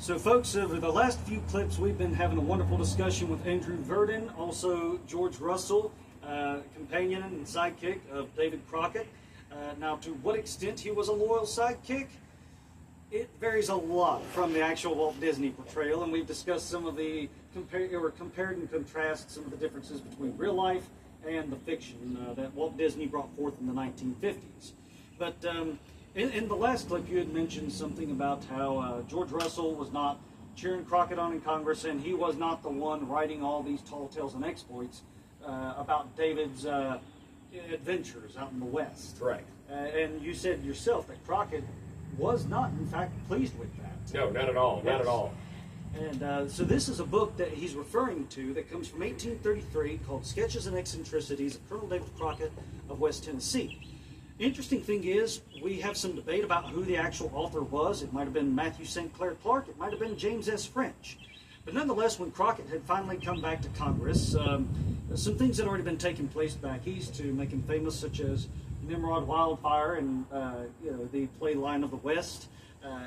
So folks, over the last few clips, we've been having a wonderful discussion with Andrew Verdon, also George Russell, companion and sidekick of David Crockett. Now, to what extent he was a loyal sidekick, it varies a lot from the actual Walt Disney portrayal, and we've discussed some of the compared and contrasted some of the differences between real life and the fiction that Walt Disney brought forth in the 1950s. But in the last clip, you had mentioned something about how George Russell was not cheering Crockett on in Congress, and he was not the one writing all these tall tales and exploits about David's adventures out in the West. Correct. And you said yourself that Crockett was not, in fact, pleased with that. No, not at all. Not Yes. at all. And so this is a book that he's referring to that comes from 1833 called Sketches and Eccentricities of Colonel David Crockett of West Tennessee. Interesting thing is, we have some debate about who the actual author was. It might have been Matthew St. Clair Clark. It might have been James S. French. But nonetheless, when Crockett had finally come back to Congress, some things had already been taking place back east to make him famous, such as Nimrod Wildfire and the play Lion of the West.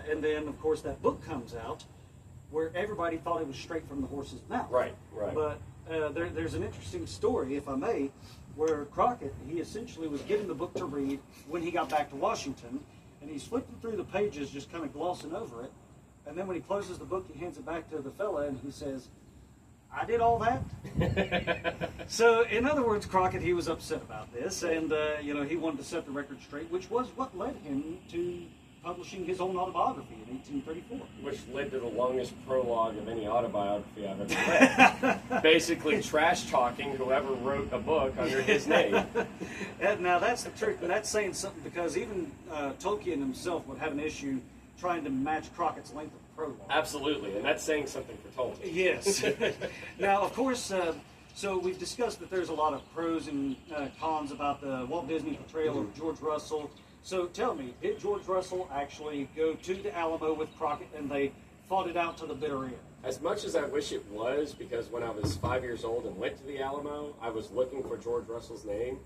And then, of course, that book comes out where everybody thought it was straight from the horse's mouth. Right, right. But there's an interesting story, if I may, where Crockett, he essentially was given the book to read when he got back to Washington, and he's flipping through the pages, just kind of glossing over it, and then when he closes the book, he hands it back to the fella, and he says, "I did all that?" So, in other words, Crockett, he was upset about this, and he wanted to set the record straight, which was what led him to publishing his own autobiography in 1834. Which led to the longest prologue of any autobiography I've ever read. Basically trash-talking whoever wrote a book under his name. And now that's the trick, and that's saying something, because even Tolkien himself would have an issue trying to match Crockett's length of prologue. Absolutely, and that's saying something for Tolkien. Yes. Now, of course, so we've discussed that there's a lot of pros and cons about the Walt Disney portrayal of George Russell. So tell me, did George Russell actually go to the Alamo with Crockett and they fought it out to the bitter end? As much as I wish it was, because when I was 5 years old and went to the Alamo, I was looking for George Russell's name.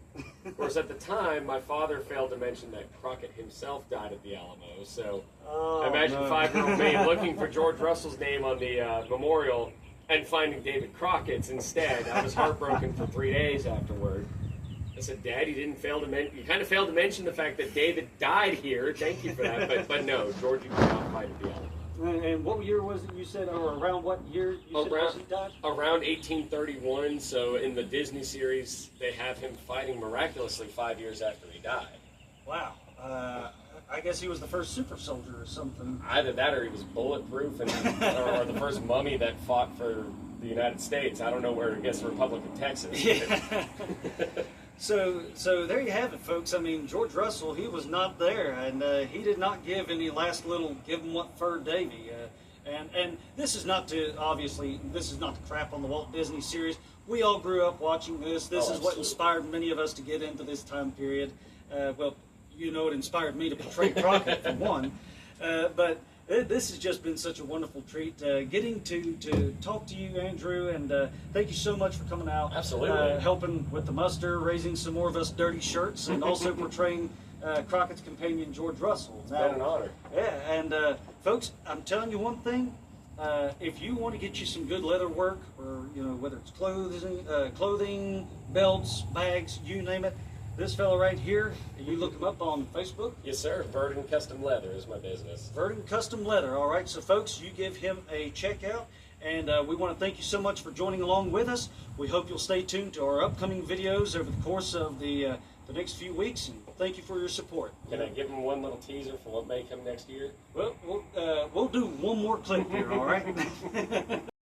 Of course, at the time, my father failed to mention that Crockett himself died at the Alamo. So imagine 5-year-old me looking for George Russell's name on the memorial and finding David Crockett's instead. I was heartbroken for 3 days afterward. I said, "Dad, you kind of failed to mention the fact that David died here. Thank you for that." But no, George did not fight at the Alamo. And what year was it you said, or around what year you said he died? Around 1831, so in the Disney series, they have him fighting miraculously 5 years after he died. Wow. I guess he was the first super soldier or something. Either that or he was bulletproof or the first mummy that fought for the United States. I don't know where, I guess the Republic of Texas. Yeah. So there you have it, folks. I mean, George Russell, he was not there, and he did not give any last little give him what for Davy. And this is not to, obviously, this is not to crap on the Walt Disney series. We all grew up watching this. This is what inspired many of us to get into this time period. Well, it inspired me to portray Crockett for one. But this has just been such a wonderful treat, getting to talk to you, Andrew, and thank you so much for coming out. Absolutely. Helping with the muster, raising some more of us dirty shirts, and also portraying Crockett's companion, George Russell. It's been an honor. Yeah, and folks, I'm telling you one thing. If you want to get you some good leather work, or whether it's clothing, belts, bags, you name it, this fellow right here, you look him up on Facebook. Yes, sir. Verdon Custom Leather is my business. Verdon Custom Leather. All right, so folks, you give him a check out, and we want to thank you so much for joining along with us. We hope you'll stay tuned to our upcoming videos over the course of the next few weeks, and thank you for your support. Can I give him one little teaser for what may come next year? Well, we'll do one more clip here, all right?